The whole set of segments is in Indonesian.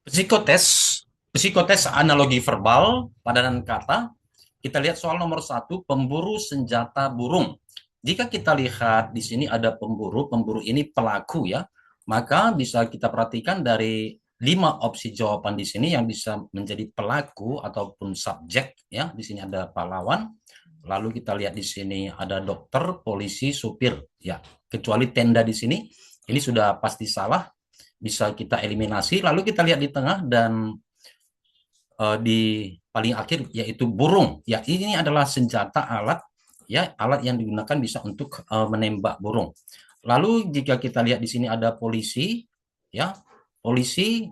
Psikotes, psikotes analogi verbal, padanan kata. Kita lihat soal nomor satu, pemburu senjata burung. Jika kita lihat di sini ada pemburu, pemburu ini pelaku ya, maka bisa kita perhatikan dari 5 opsi jawaban di sini yang bisa menjadi pelaku ataupun subjek ya. Di sini ada pahlawan, lalu kita lihat di sini ada dokter, polisi, supir ya. Kecuali tenda di sini, ini sudah pasti salah, bisa kita eliminasi. Lalu kita lihat di tengah dan di paling akhir yaitu burung. Ya, ini adalah senjata alat ya, alat yang digunakan bisa untuk menembak burung. Lalu jika kita lihat di sini ada polisi ya, polisi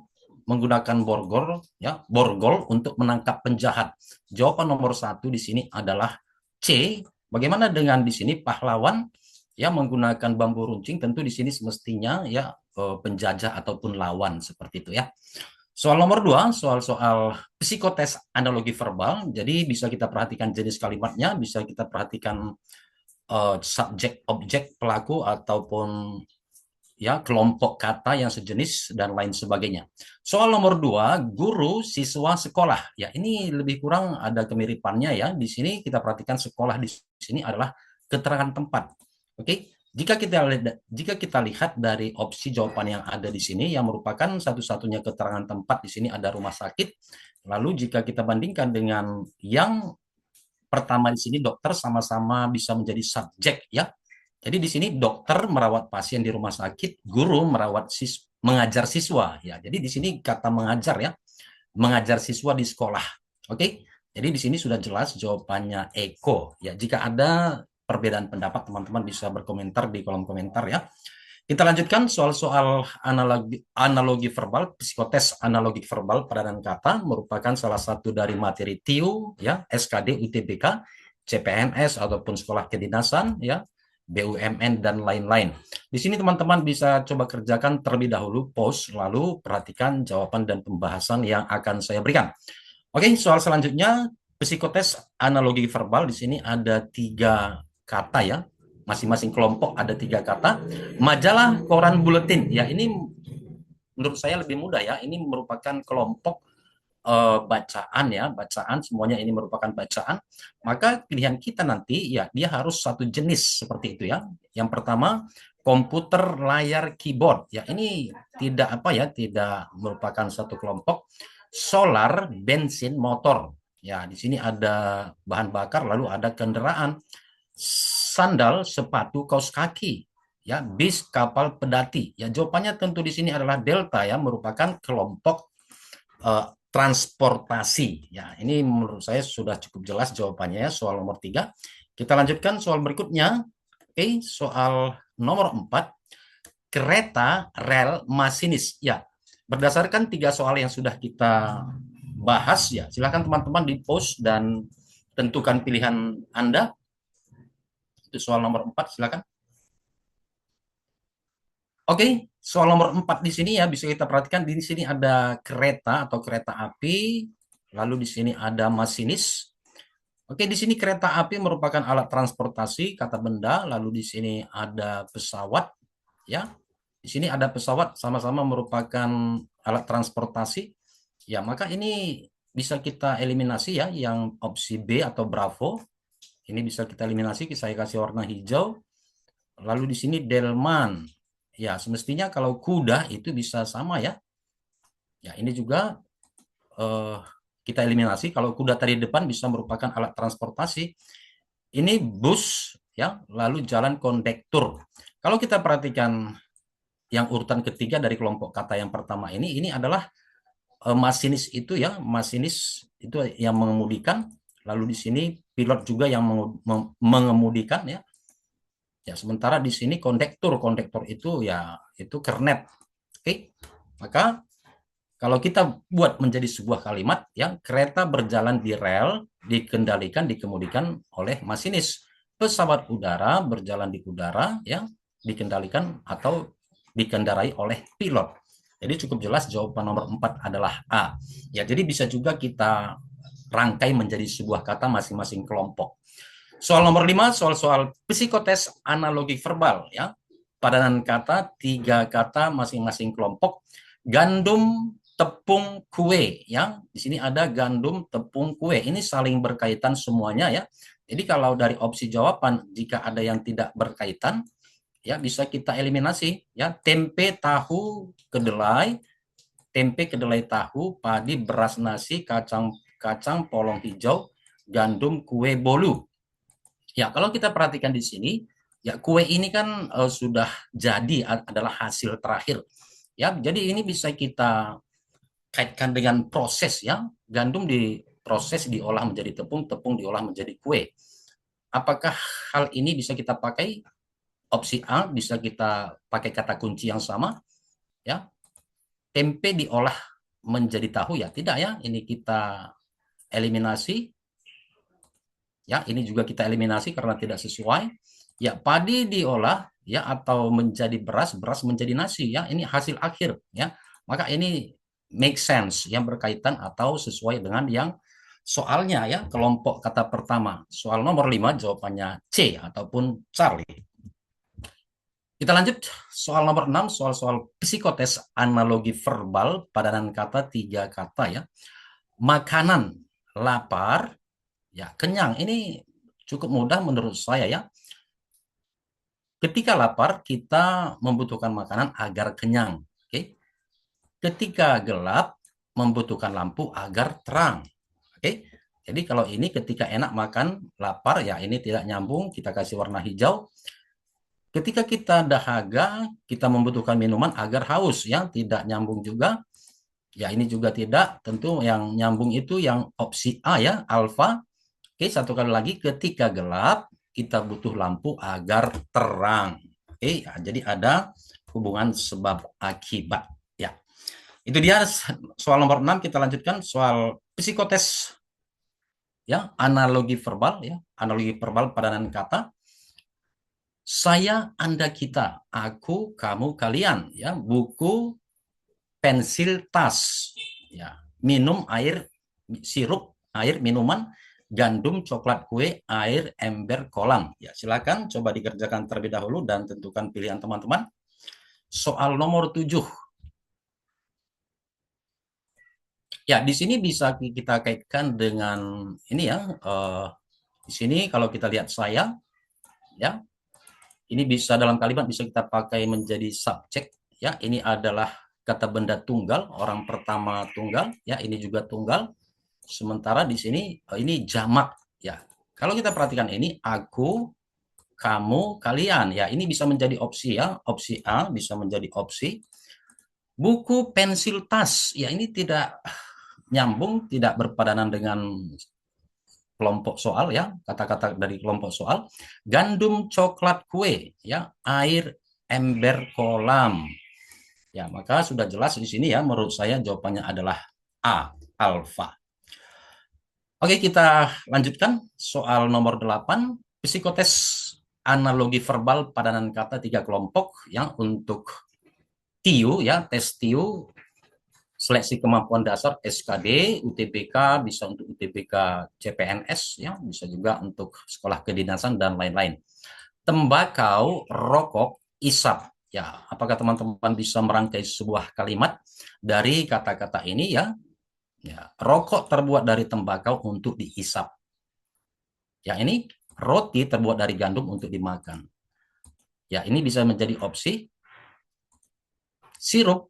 menggunakan borgol ya, borgol untuk menangkap penjahat. Jawaban nomor satu di sini adalah C. Bagaimana dengan di sini pahlawan yang menggunakan bambu runcing? Tentu di sini semestinya ya penjajah ataupun lawan seperti itu ya. Soal nomor dua, soal-soal psikotes analogi verbal. Jadi bisa kita perhatikan jenis kalimatnya, bisa kita perhatikan subjek, objek, pelaku, ataupun ya kelompok kata yang sejenis dan lain sebagainya. Soal nomor dua, guru, siswa, sekolah. Ya ini lebih kurang ada kemiripannya ya. Di sini kita perhatikan sekolah di sini adalah keterangan tempat. Oke, jika kita lihat dari opsi jawaban yang ada di sini yang merupakan satu-satunya keterangan tempat di sini ada rumah sakit. Lalu jika kita bandingkan dengan yang pertama di sini dokter sama-sama bisa menjadi subjek ya. Jadi di sini dokter merawat pasien di rumah sakit, guru mengajar siswa ya. Jadi di sini kata mengajar ya, mengajar siswa di sekolah. Oke. Jadi di sini sudah jelas jawabannya Eko ya. Jika ada perbedaan pendapat teman-teman bisa berkomentar di kolom komentar ya. Kita lanjutkan soal-soal analogi verbal, psikotes analogi verbal padanan kata merupakan salah satu dari materi TIU ya, SKD, UTBK, CPNS ataupun sekolah kedinasan ya, BUMN dan lain-lain. Di sini teman-teman bisa coba kerjakan terlebih dahulu, pause, lalu perhatikan jawaban dan pembahasan yang akan saya berikan. Oke, soal selanjutnya psikotes analogi verbal di sini ada 3 kata ya, masing-masing kelompok ada 3 kata. Majalah, koran, buletin. Ya ini menurut saya lebih mudah ya. Ini merupakan kelompok bacaan ya, bacaan semuanya ini merupakan bacaan. Maka pilihan kita nanti ya dia harus satu jenis seperti itu ya. Yang pertama komputer, layar, keyboard. Ya ini tidak apa ya, tidak merupakan satu kelompok. Solar, bensin, motor. Ya di sini ada bahan bakar, lalu ada kendaraan, sandal, sepatu, kaos kaki, ya, bis, kapal, pedati. Ya, jawabannya tentu di sini adalah delta ya, merupakan kelompok transportasi. Ya, ini menurut saya sudah cukup jelas jawabannya ya, soal nomor 3. Kita lanjutkan soal berikutnya. Oke, soal nomor 4, kereta, rel, masinis. Ya, berdasarkan 3 soal yang sudah kita bahas ya, silakan teman-teman di post dan tentukan pilihan Anda. Itu soal nomor 4, silakan. Oke, soal nomor 4 di sini ya bisa kita perhatikan di sini ada kereta atau kereta api, lalu di sini ada masinis. Oke, di sini kereta api merupakan alat transportasi kata benda, lalu di sini ada pesawat ya. Di sini ada pesawat sama-sama merupakan alat transportasi. Ya, maka ini bisa kita eliminasi ya yang opsi B atau Bravo. Ini bisa kita eliminasi, saya kasih warna hijau. Lalu di sini delman. Ya, semestinya kalau kuda itu bisa sama ya. Ya, ini juga eh, kita eliminasi. Kalau kuda tadi depan bisa merupakan alat transportasi. Ini bus ya, lalu jalan kondektur. Kalau kita perhatikan yang urutan ketiga dari kelompok kata yang pertama ini adalah masinis itu ya, masinis itu yang mengemudikan. Lalu di sini pilot juga yang mengemudikan ya. Ya, sementara di sini kondektur, kondektur itu ya itu kernet. Oke. Maka kalau kita buat menjadi sebuah kalimat ya, kereta berjalan di rel, dikendalikan, dikemudikan oleh masinis. Pesawat udara berjalan di udara ya, dikendalikan atau dikendarai oleh pilot. Jadi cukup jelas jawaban nomor 4 adalah A. Ya, jadi bisa juga kita rangkai menjadi sebuah kata masing-masing kelompok. Soal nomor 5, soal-soal psikotes analogi verbal ya. Padanan kata, 3 kata masing-masing kelompok. Gandum, tepung kue ya. Di sini ada gandum, tepung, kue. Ini saling berkaitan semuanya ya. Jadi kalau dari opsi jawaban jika ada yang tidak berkaitan ya bisa kita eliminasi ya. Tempe, kedelai tahu, padi, beras nasi, kacang kacang polong hijau, gandum, kue bolu. Ya, kalau kita perhatikan di sini, ya kue ini kan sudah jadi adalah hasil terakhir. Ya, jadi ini bisa kita kaitkan dengan proses ya. Gandum diproses diolah menjadi tepung, tepung diolah menjadi kue. Apakah hal ini bisa kita pakai? Opsi A bisa kita pakai kata kunci yang sama ya. Tempe diolah menjadi tahu ya, tidak ya. Ini kita eliminasi. Ya, ini juga kita eliminasi karena tidak sesuai. Ya, padi diolah ya atau menjadi beras, beras menjadi nasi ya. Ini hasil akhir ya. Maka ini make sense yang berkaitan atau sesuai dengan yang soalnya ya, kelompok kata pertama. Soal nomor 5 jawabannya C ataupun Charlie. Kita lanjut soal nomor 6, soal-soal psikotes analogi verbal padanan kata 3 kata ya. Makanan, lapar, ya kenyang. Ini cukup mudah menurut saya ya. Ketika lapar kita membutuhkan makanan agar kenyang. Oke. Ketika gelap membutuhkan lampu agar terang. Oke. Jadi kalau ini ketika enak makan lapar ya ini tidak nyambung, kita kasih warna hijau. Ketika kita dahaga, kita membutuhkan minuman agar haus, yang tidak nyambung juga. Ya ini juga tidak, tentu yang nyambung itu yang opsi A ya, alfa. Oke, satu kali lagi, ketika gelap, kita butuh lampu agar terang. Oke, ya, jadi ada hubungan sebab akibat. Ya, itu dia soal nomor 6. Kita lanjutkan soal psikotes ya, analogi verbal ya, analogi verbal padanan kata. Saya, Anda, kita, aku, kamu, kalian, ya, buku, pensil, tas, ya, minum, air, sirup, air, minuman, gandum, coklat, kue, air, ember, kolam. Ya, silakan coba dikerjakan terlebih dahulu dan tentukan pilihan teman-teman. Soal nomor 7. Ya, di sini bisa kita kaitkan dengan ini ya. Di sini kalau kita lihat saya, ya, ini bisa dalam kalimat bisa kita pakai menjadi subjek ya. Ini adalah kata benda tunggal, orang pertama tunggal ya, ini juga tunggal. Sementara di sini ini jamak ya. Kalau kita perhatikan ini aku, kamu, kalian ya, ini bisa menjadi opsi ya. Opsi A bisa menjadi opsi. Buku, pensil, tas ya, ini tidak nyambung, tidak berpadanan dengan kelompok soal ya, kata-kata dari kelompok soal. Gandum, coklat, kue ya, air, ember, kolam. Ya, maka sudah jelas di sini ya, menurut saya jawabannya adalah A, alfa. Oke, kita lanjutkan soal nomor 8, psikotes analogi verbal padanan kata 3 kelompok yang untuk TIU ya, tes TIU seleksi kemampuan dasar SKD, UTBK, bisa untuk UTBK CPNS, ya, bisa juga untuk sekolah kedinasan dan lain-lain. Tembakau, rokok, isap. Ya, apakah teman-teman bisa merangkai sebuah kalimat dari kata-kata ini ya? Ya, rokok terbuat dari tembakau untuk diisap. Ya, ini roti terbuat dari gandum untuk dimakan. Ya, ini bisa menjadi opsi. Sirup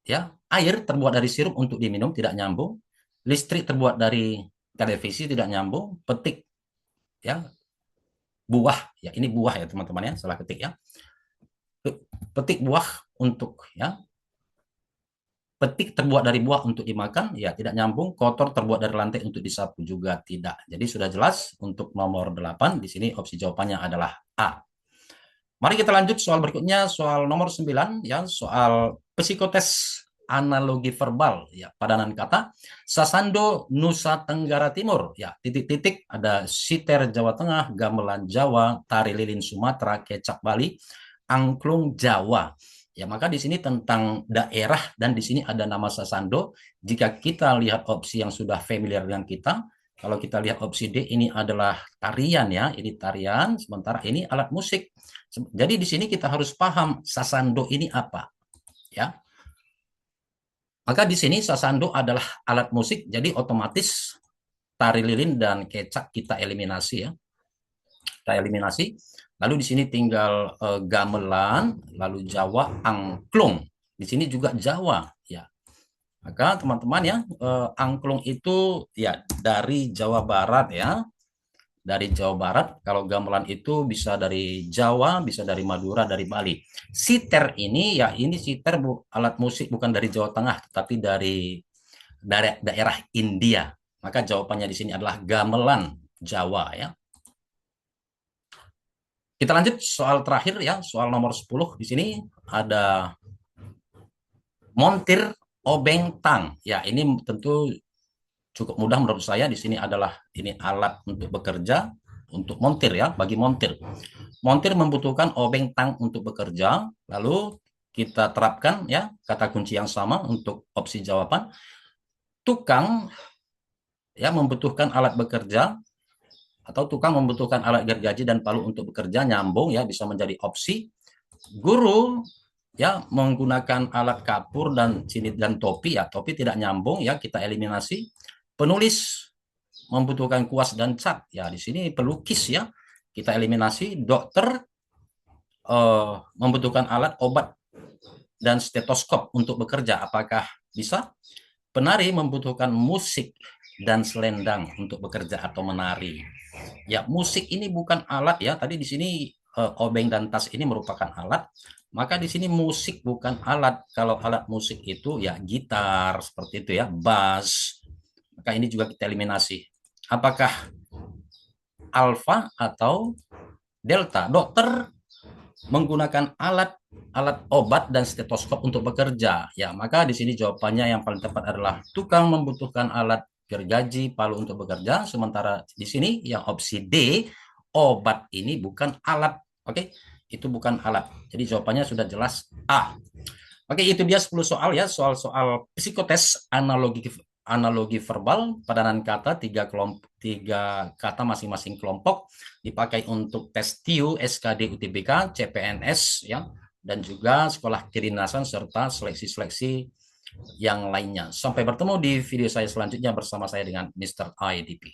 ya, air terbuat dari sirup untuk diminum, tidak nyambung. Listrik terbuat dari televisi, tidak nyambung. Petik ya, buah ya, ini buah ya teman-teman ya, salah ketik ya. Petik buah untuk ya, petik terbuat dari buah untuk dimakan ya, tidak nyambung. Kotor terbuat dari lantai untuk disapu juga tidak. Jadi sudah jelas untuk nomor 8 di sini opsi jawabannya adalah A. Mari kita lanjut soal berikutnya, soal nomor 9 ya, soal psikotes analogi verbal ya, padanan kata. Sasando, Nusa Tenggara Timur ya, titik-titik ada siter Jawa Tengah, gamelan Jawa, tari lilin Sumatera, kecap Bali, angklung Jawa. Ya, maka di sini tentang daerah dan di sini ada nama Sasando. Jika kita lihat opsi yang sudah familiar dengan kita, kalau kita lihat opsi D, ini adalah tarian ya, ini tarian, sementara ini alat musik. Jadi di sini kita harus paham Sasando ini apa, ya. Maka di sini sasando adalah alat musik, jadi otomatis tari lilin dan kecak kita eliminasi ya. Kita eliminasi. Lalu di sini tinggal gamelan, lalu Jawa, angklung. Di sini juga Jawa ya. Maka teman-teman ya, angklung itu ya dari Jawa Barat ya. Dari Jawa Barat, kalau gamelan itu bisa dari Jawa, bisa dari Madura, dari Bali. Siter ini ya ini siter alat musik bukan dari Jawa Tengah, tapi dari daerah India. Maka jawabannya di sini adalah gamelan Jawa ya. Kita lanjut soal terakhir ya, soal nomor 10. Di sini ada montir obeng tang. Ya, ini tentu cukup mudah menurut saya. Di sini adalah ini alat untuk bekerja, untuk montir ya, bagi montir. Montir membutuhkan obeng tang untuk bekerja. Lalu kita terapkan ya kata kunci yang sama untuk opsi jawaban. Tukang ya membutuhkan alat bekerja atau tukang membutuhkan alat gergaji dan palu untuk bekerja, nyambung ya, bisa menjadi opsi. Guru ya menggunakan alat kapur dan sini dan topi ya, topi tidak nyambung ya, kita eliminasi. Penulis membutuhkan kuas dan cat ya, di sini pelukis ya, kita eliminasi. Dokter membutuhkan alat obat dan stetoskop untuk bekerja, apakah bisa? Penari membutuhkan musik dan selendang untuk bekerja atau menari. Ya, musik ini bukan alat ya. Tadi di sini obeng dan tas ini merupakan alat. Maka di sini musik bukan alat. Kalau alat musik itu ya gitar seperti itu ya, bass. Maka ini juga kita eliminasi. Apakah alfa atau delta? Dokter menggunakan alat obat dan stetoskop untuk bekerja. Ya, maka di sini jawabannya yang paling tepat adalah tukang membutuhkan alat gergaji, palu untuk bekerja. Sementara di sini yang opsi D, obat ini bukan alat. Oke, itu bukan alat. Jadi jawabannya sudah jelas A. Oke, itu dia 10 soal ya, soal-soal psikotes analogi verbal, padanan kata, tiga kata masing-masing kelompok, dipakai untuk tes TIU, SKD, UTBK, CPNS ya, dan juga sekolah kedinasan serta seleksi-seleksi yang lainnya. Sampai bertemu di video saya selanjutnya bersama saya dengan Mr. IDP.